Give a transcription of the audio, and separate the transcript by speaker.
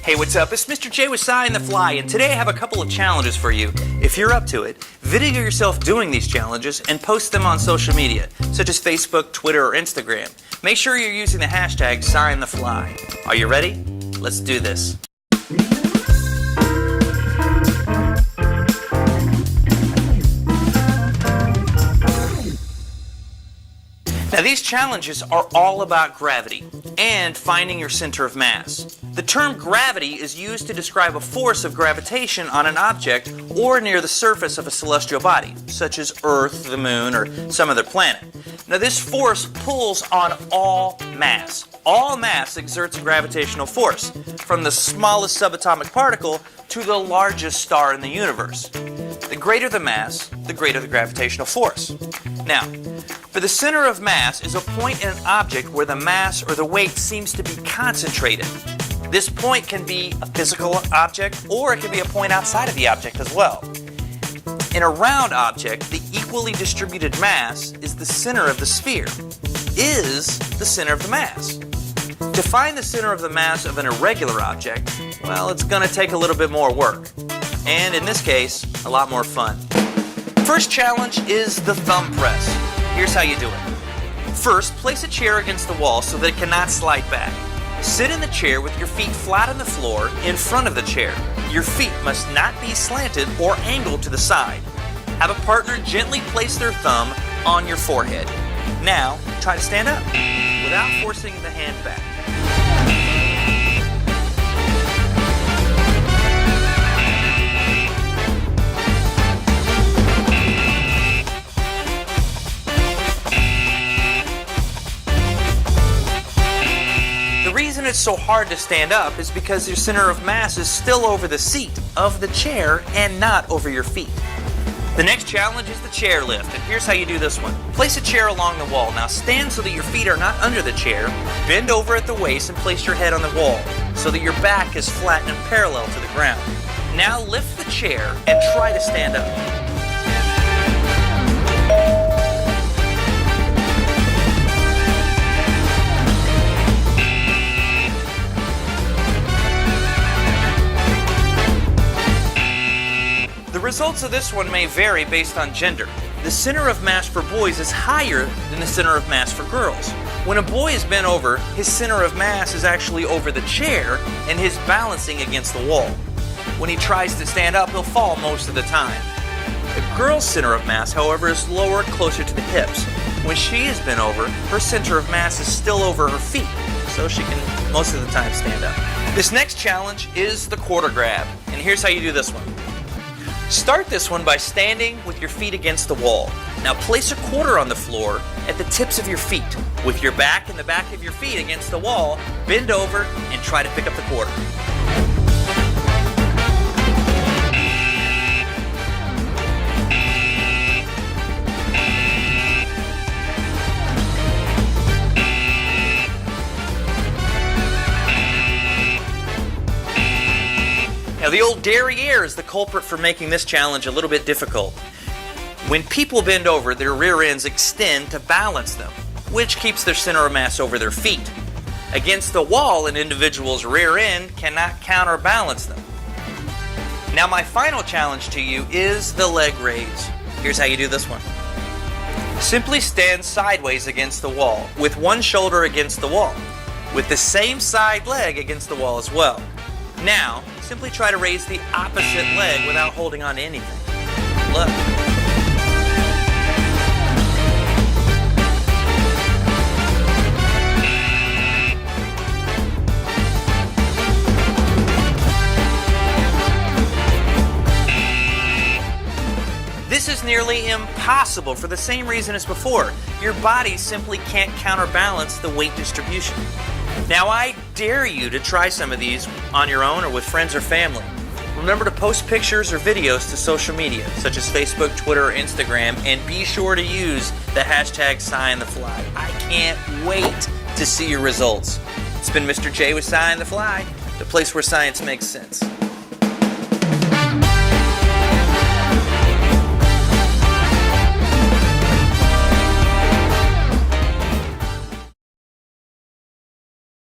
Speaker 1: Hey, what's up? It's Mr. J with Sci and the Fly, and today I have a couple of challenges for you. If you're up to it, video yourself doing these challenges and post them on social media, such as Facebook, Twitter, or Instagram. Make sure you're using the hashtag #SciAndTheFly. Are you ready? Let's do this. Now, these challenges are all about gravity and finding your center of mass. The term gravity is used to describe a force of gravitation on an object or near the surface of a celestial body, such as Earth, the Moon, or some other planet. Now, this force pulls on all mass. All mass exerts a gravitational force, from the smallest subatomic particle to the largest star in the universe. The greater the mass, the greater the gravitational force. Now, for the center of mass is a point in an object where the mass or the weight seems to be concentrated. This point can be a physical object, or it can be a point outside of the object as well. In a round object, the equally distributed mass is the center of the sphere, is the center of the mass. To find the center of the mass of an irregular object, well, it's going to take a little bit more work. And in this case, a lot more fun. First challenge is the thumb press. Here's how you do it. First, place a chair against the wall so that it cannot slide back. Sit in the chair with your feet flat on the floor in front of the chair. Your feet must not be slanted or angled to the side. Have a partner gently place their thumb on your forehead. Now, try to stand up without forcing the hand back. The reason it's so hard to stand up is because your center of mass is still over the seat of the chair and not over your feet. The next challenge is the chair lift, and here's how you do this one. Place a chair along the wall. Now stand so that your feet are not under the chair, bend over at the waist and place your head on the wall so that your back is flat and parallel to the ground. Now lift the chair and try to stand up. The results of this one may vary based on gender. The center of mass for boys is higher than the center of mass for girls. When a boy is bent over, his center of mass is actually over the chair and he's balancing against the wall. When he tries to stand up, he'll fall most of the time. The girl's center of mass, however, is lower, closer to the hips. When she is bent over, her center of mass is still over her feet, so she can most of the time stand up. This next challenge is the quarter grab, and here's how you do this one. Start this one by standing with your feet against the wall. Now place a quarter on the floor at the tips of your feet. With your back and the back of your feet against the wall, bend over and try to pick up the quarter. Now, the old derriere is the culprit for making this challenge a little bit difficult. When people bend over, their rear ends extend to balance them, which keeps their center of mass over their feet. Against the wall, an individual's rear end cannot counterbalance them. Now, my final challenge to you is the leg raise. Here's how you do this one. Simply stand sideways against the wall, with one shoulder against the wall, with the same side leg against the wall as well. Now, simply try to raise the opposite leg without holding on to anything. Look. This is nearly impossible for the same reason as before. Your body simply can't counterbalance the weight distribution. Now, I dare you to try some of these on your own or with friends or family. Remember to post pictures or videos to social media, such as Facebook, Twitter, or Instagram, and be sure to use the hashtag #SciAndTheFly. I can't wait to see your results. It's been Mr. J with Sci and the Fly, the place where science makes sense.